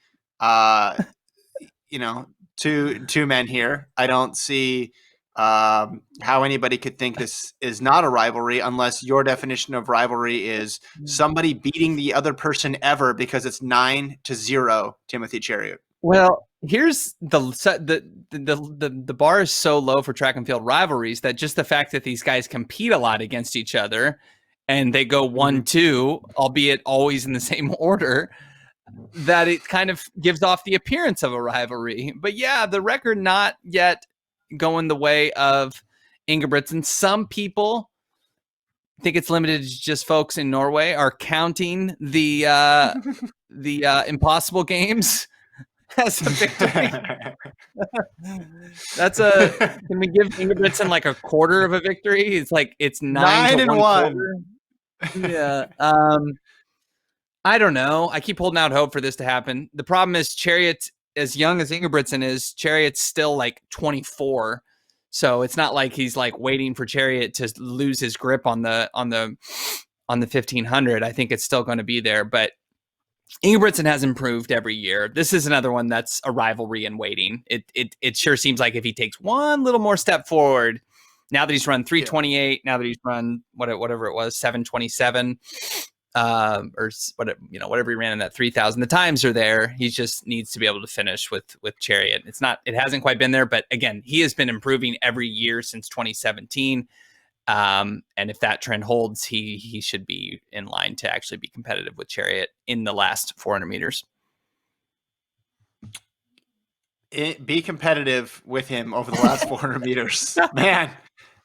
Speaker 1: two men here. I don't see how anybody could think this is not a rivalry unless your definition of rivalry is somebody beating the other person ever because it's 9-0, Timothy Chariot.
Speaker 2: Well, here's the bar is so low for track and field rivalries that just the fact that these guys compete a lot against each other and they go 1-2, albeit always in the same order, that it kind of gives off the appearance of a rivalry. But yeah, the record not yet going the way of Ingebrigtsen. Some people think it's limited to just folks in Norway are counting the Impossible Games as a victory. Can we give Ingebrigtsen like a quarter of a victory? It's like it's 9 to 1. Yeah. I don't know. I keep holding out hope for this to happen. The problem is Chariot, as young as Ingebrigtsen is, Chariot's still like 24. So it's not like he's like waiting for Chariot to lose his grip on the 1500. I think it's still going to be there, but Ingebrigtsen has improved every year. This is another one that's a rivalry in waiting. It sure seems like if he takes one little more step forward, now that he's run 328, now that he's run whatever it was, 727, or whatever he ran in that 3000, the times are there. He just needs to be able to finish with Chariot. It hasn't quite been there, but again, he has been improving every year since 2017. And if that trend holds, he should be in line to actually be competitive with Chariot in the last 400 meters.
Speaker 1: Be competitive with him over the last 400 meters. Man,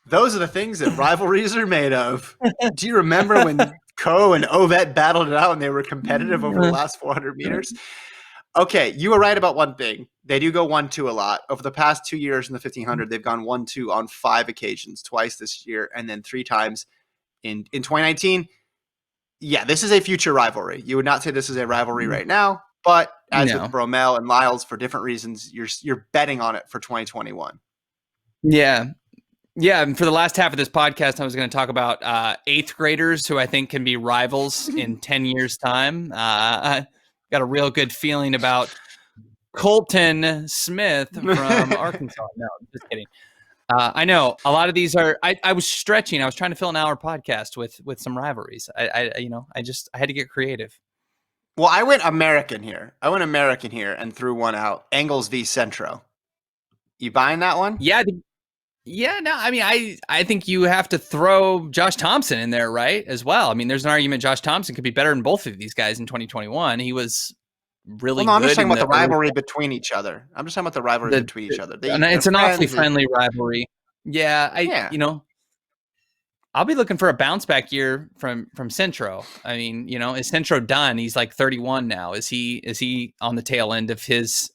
Speaker 1: those are the things that rivalries are made of. Do you remember when Coe and Ovet battled it out and they were competitive over the last 400 meters? Okay, you were right about one thing. They do go 1-2 a lot. Over the past 2 years in the 1500, they've gone 1-2 on 5 occasions, twice this year, and then 3 times in 2019. Yeah, this is a future rivalry. You would not say this is a rivalry right now, but as with Bromell and Lyles, for different reasons, you're betting on it for 2021.
Speaker 2: Yeah. Yeah, and for the last half of this podcast, I was going to talk about 8th graders who I think can be rivals in 10 years' time. I got a real good feeling about Colton Smith from Arkansas. No, just kidding. I know a lot of these are. I was stretching. I was trying to fill an hour podcast with some rivalries. I had to get creative.
Speaker 1: Well, I went American here and threw one out. Engels v. Centro. You buying that one?
Speaker 2: Yeah. Yeah, no, I mean, I think you have to throw Josh Thompson in there, right, as well. I mean, there's an argument Josh Thompson could be better than both of these guys in 2021. He was really good.
Speaker 1: I'm just talking about the rivalry between each other. It's an
Speaker 2: awfully friendly rivalry. Yeah, I'll be looking for a bounce back year from Centro. I mean, is Centro done? He's like 31 now. Is he on the tail end of his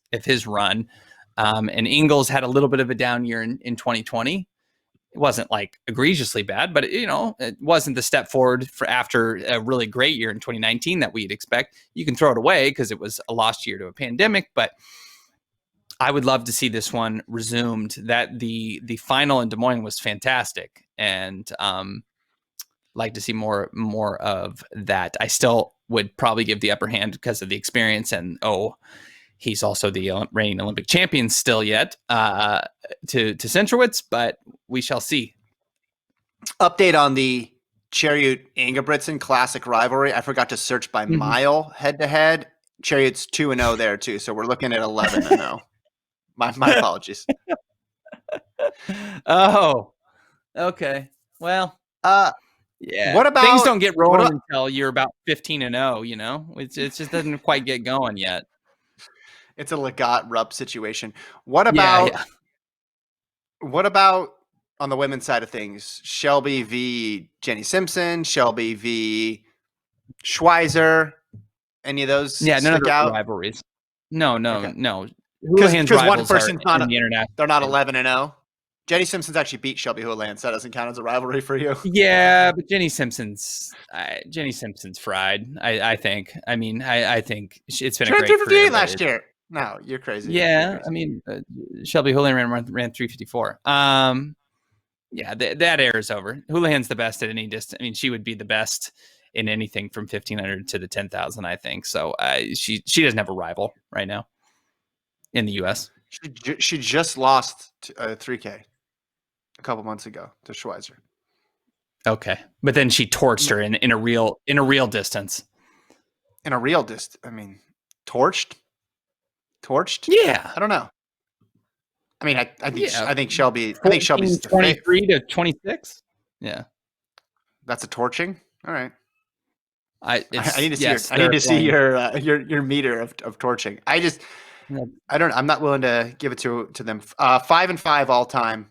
Speaker 2: run? And Engels had a little bit of a down year in 2020. It wasn't like egregiously bad, but it wasn't the step forward for after a really great year in 2019 that we'd expect. You can throw it away because it was a lost year to a pandemic, but I would love to see this one resumed. That the final in Des Moines was fantastic, and like to see more of that. I still would probably give the upper hand because of the experience, and he's also the reigning Olympic champion still yet to Centrowitz, but we shall see.
Speaker 1: Update on the Chariot Ingebrigtsen classic rivalry. I forgot to search by mile head to head. Chariot's 2-0 there too, so we're looking at 11-0. My apologies.
Speaker 2: Oh, okay. Well, yeah.
Speaker 1: What about
Speaker 2: things don't get rolling until you're about 15-0? It just doesn't quite get going yet.
Speaker 1: It's a Legat-Rupp situation. What about on the women's side of things? Shelby v. Jenny Simpson, Shelby v. Schweizer. Any of those?
Speaker 2: Yeah, none of those rivalries. No. Houlihan's
Speaker 1: because one person's not
Speaker 2: in the international.
Speaker 1: They're not 11-0. Jenny Simpson's actually beat Shelby Houlihan, so that doesn't count as a rivalry for you.
Speaker 2: Yeah, but Jenny Simpson's fried. I think. I mean, I think it's been a great
Speaker 1: 358 last year. No, you're crazy.
Speaker 2: Yeah,
Speaker 1: you're crazy.
Speaker 2: I mean, Shelby Houlihan ran 354. Yeah, that era is over. Houlihan's the best at any distance. I mean, she would be the best in anything from 1500 to the 10,000, I think. So she doesn't have a rival right now in the U.S.
Speaker 1: She just lost 3K a couple months ago to Schweizer.
Speaker 2: Okay, but then she torched her in a real distance.
Speaker 1: In a real distance, I mean, torched.
Speaker 2: Yeah,
Speaker 1: I don't know. I mean, I think Shelby. I think Shelby's
Speaker 2: 23 to 26. Yeah,
Speaker 1: that's a torching. All right. I need to see.
Speaker 2: Yes,
Speaker 1: I need to see your meter of torching. I'm not willing to give it to them. 5-5 all time.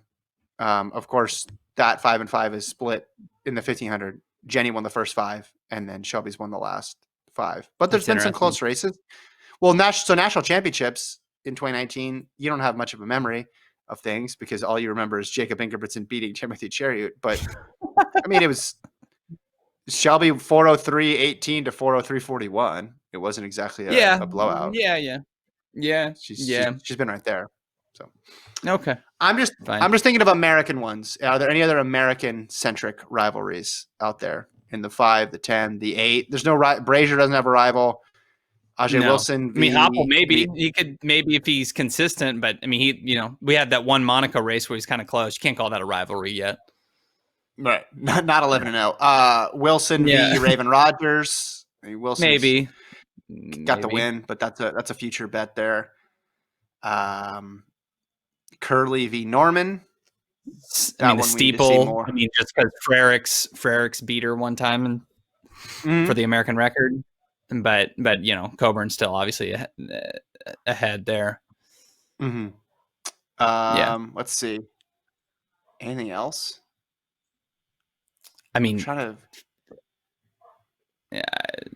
Speaker 1: Of course, that 5-5 is split in the 1500. Jenny won the first 5, and then Shelby's won the last 5. But there's been some close races. Well, national championships in 2019, you don't have much of a memory of things because all you remember is Jacob Ingebrigtsen beating Timothy Chariot. But I mean, it was Shelby 403.18 to 403.41. It wasn't exactly a blowout.
Speaker 2: Yeah.
Speaker 1: She's been right there. So
Speaker 2: Okay.
Speaker 1: I'm just
Speaker 2: Fine.
Speaker 1: thinking of American ones. Are there any other American centric rivalries out there in the 5, the 10, the 8? There's no Brazier doesn't have a rival. Ajay Wilson
Speaker 2: I mean, Hoppel
Speaker 1: v.
Speaker 2: he could maybe if he's consistent, but I mean, we had that one Monaco race where he's kind of close. You can't call that a rivalry yet.
Speaker 1: Right, not 11-0. Wilson
Speaker 2: Yeah.
Speaker 1: v. Raven Rogers. I mean, Wilson's
Speaker 2: Maybe
Speaker 1: got the win, but that's a future bet there. Curley v. Norman.
Speaker 2: I mean, the steeple. I mean, just because Frericks beat her one time for the American record, but Coburn's still obviously ahead there.
Speaker 1: Mm-hmm. Let's see. Anything else?
Speaker 2: I mean, the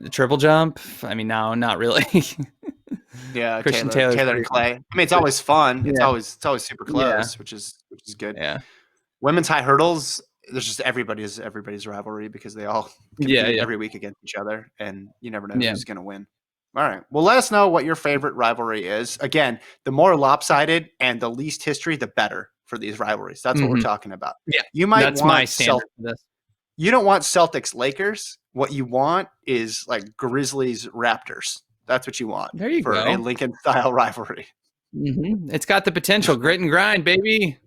Speaker 2: triple jump. I mean, no, not really.
Speaker 1: Yeah, Christian Taylor and Clay. I mean, it's always fun. Yeah. It's always super close, which is good.
Speaker 2: Yeah.
Speaker 1: Women's high hurdles. There's just everybody's rivalry because they all compete every week against each other, and you never know who's going to win. All right. Well, let us know what your favorite rivalry is. Again, the more lopsided and the least history, the better for these rivalries. That's what we're talking about.
Speaker 2: Yeah,
Speaker 1: you might.
Speaker 2: That's my standard for this.
Speaker 1: You don't want Celtics Lakers. What you want is like Grizzlies Raptors. That's what you want.
Speaker 2: There you
Speaker 1: for
Speaker 2: go.
Speaker 1: A Lincoln style rivalry.
Speaker 2: Mm-hmm. It's got the potential. Grit and grind, baby.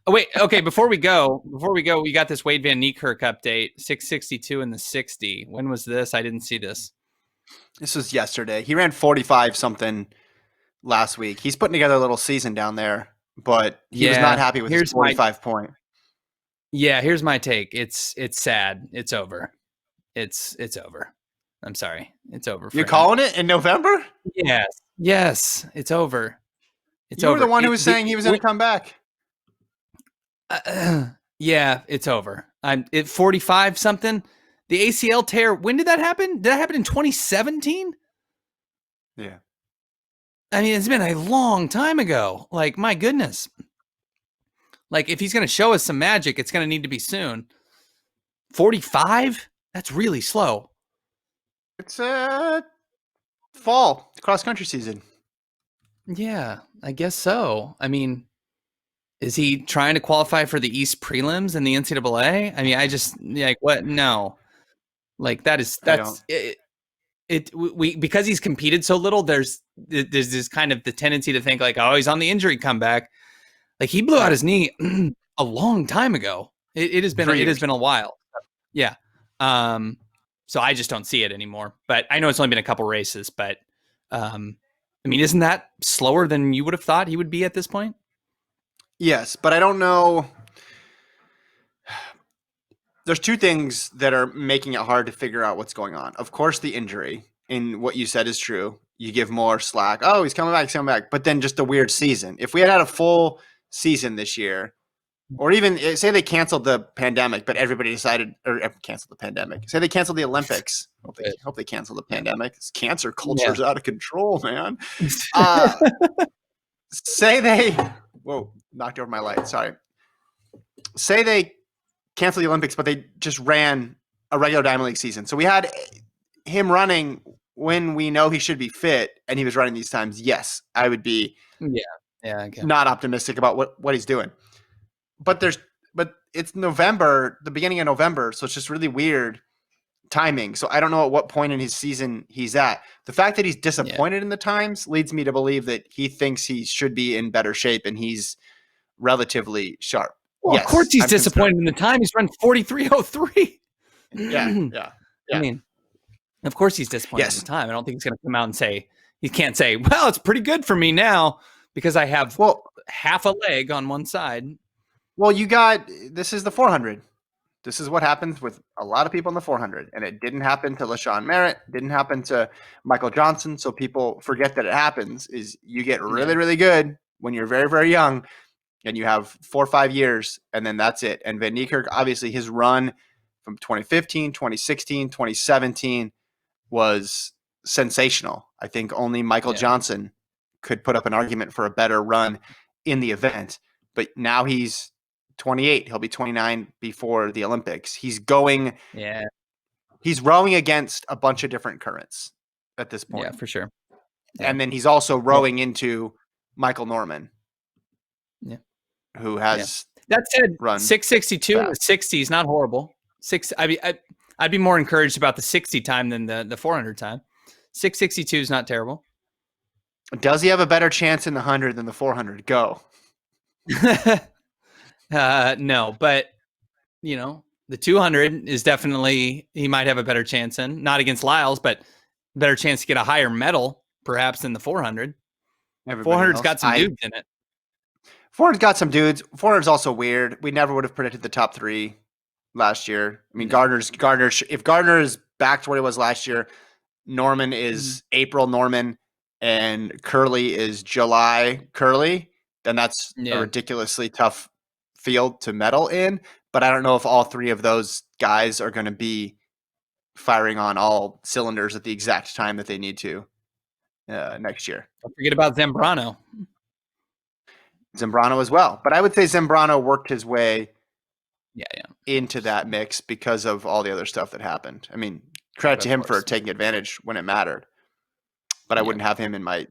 Speaker 2: Oh, wait. Okay. Before we go, we got this Wayde van Niekerk update. 662 in the 60. When was this? I didn't see this.
Speaker 1: This was yesterday. He ran 45 something last week. He's putting together a little season down there, but he was not happy with his 45 point.
Speaker 2: Yeah. Here's my take. It's sad. It's over. It's over. I'm sorry. It's over.
Speaker 1: You're calling it in November?
Speaker 2: Yes. It's over.
Speaker 1: You were the one who was saying he was going to come back.
Speaker 2: Yeah, it's over. I'm at 45 something. The ACL tear. When did that happen? Did that happen in 2017?
Speaker 1: Yeah.
Speaker 2: I mean, it's been a long time ago. Like, my goodness. Like, if he's going to show us some magic, it's going to need to be soon. 45? That's really slow.
Speaker 1: It's fall cross country season.
Speaker 2: Yeah, I guess so. I mean, is he trying to qualify for the East prelims in the NCAA? I mean, I just what? No, like that's we because he's competed so little. There's this kind of the tendency to think like, oh, he's on the injury comeback. Like he blew out his knee a long time ago. It has been a while. Yeah. So I just don't see it anymore. But I know it's only been a couple races. But I mean, isn't that slower than you would have thought he would be at this point?
Speaker 1: Yes, but I don't know. There's two things that are making it hard to figure out what's going on. Of course, the injury, and what you said is true. You give more slack. Oh, he's coming back. But then just a weird season. If we had a full season this year, or even say they canceled the pandemic, but everybody decided or canceled the pandemic. Say they canceled the Olympics. Hope they cancel the pandemic. This cancer culture is out of control, man. Say they knocked over my light. Sorry. Say they canceled the Olympics, but they just ran a regular Diamond League season. So we had him running when we know he should be fit, and he was running these times. Yes, I would be not optimistic about what he's doing. But it's November, the beginning of November, so it's just really weird timing. So I don't know at what point in his season he's at. The fact that he's disappointed in the times leads me to believe that he thinks he should be in better shape and he's relatively sharp.
Speaker 2: Well, of course he's disappointed in the time. He's run 43:03.
Speaker 1: Yeah.
Speaker 2: I mean, of course he's disappointed in the time. I don't think he's going to come out and say, he can't say, well, it's pretty good for me now because I have half a leg on one side.
Speaker 1: Well, this is the 400. This is what happens with a lot of people in the 400. And it didn't happen to LaShawn Merritt. Didn't happen to Michael Johnson. So people forget that it happens is you get really, really good when you're very, very young and you have 4 or 5 years and then that's it. And Van Niekerk, obviously his run from 2015, 2016, 2017 was sensational. I think only Michael Johnson could put up an argument for a better run in the event. But now he's 28. He'll be 29 before the Olympics. He's going He's rowing against a bunch of different currents at this point.
Speaker 2: Yeah, for sure. Yeah.
Speaker 1: And then he's also rowing into Michael Norman.
Speaker 2: Yeah.
Speaker 1: Who has
Speaker 2: that said,
Speaker 1: run
Speaker 2: 662 and 60 is not horrible. I'd be more encouraged about the 60 time than the 400 time. 662 is not terrible.
Speaker 1: Does he have a better chance in the 100 than the 400? Go.
Speaker 2: No, but the 200 is definitely, he might have a better chance in, not against Lyles, but better chance to get a higher medal perhaps than the 400. 400's got some dudes in it.
Speaker 1: 400's got some dudes. 400's also weird. We never would have predicted the top 3 last year. I mean, Gardner's if Gardner is back to what he was last year, Norman is April Norman, and Curly is July Curly, then that's a ridiculously tough field to medal in. But I don't know if all 3 of those guys are going to be firing on all cylinders at the exact time that they need to next year.
Speaker 2: Don't forget about Zambrano.
Speaker 1: Zambrano as well. But I would say Zambrano worked his way
Speaker 2: yeah,
Speaker 1: into that mix because of all the other stuff that happened. I mean, credit to him for taking advantage when it mattered. But I wouldn't have him in my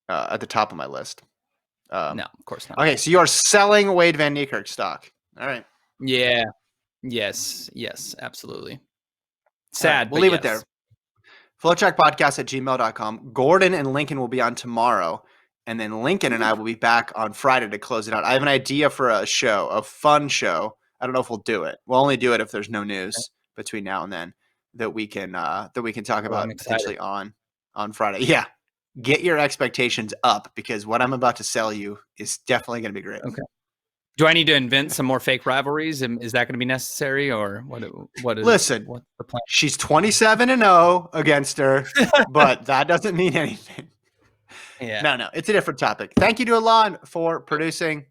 Speaker 1: at the top of my list.
Speaker 2: No, of course not.
Speaker 1: Okay, so you are selling Wayde van Niekerk stock. All right.
Speaker 2: Yeah. Yes, absolutely. Sad,
Speaker 1: right, we'll leave it there. FloTrackPodcast@gmail.com. Gordon and Lincoln will be on tomorrow. And then Lincoln and I will be back on Friday to close it out. I have an idea for a show, a fun show. I don't know if we'll do it. We'll only do it if there's no news between now and then that we can talk about potentially on Friday. Yeah. Get your expectations up because what I'm about to sell you is definitely going to be great.
Speaker 2: Okay. Do I need to invent some more fake rivalries? Is that going to be necessary, or what is?
Speaker 1: Listen,
Speaker 2: what's the plan?
Speaker 1: She's 27-0 against her, but that doesn't mean anything.
Speaker 2: Yeah.
Speaker 1: No, it's a different topic. Thank you to Alon for producing.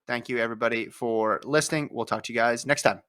Speaker 1: Thank you, everybody, for listening. We'll talk to you guys next time.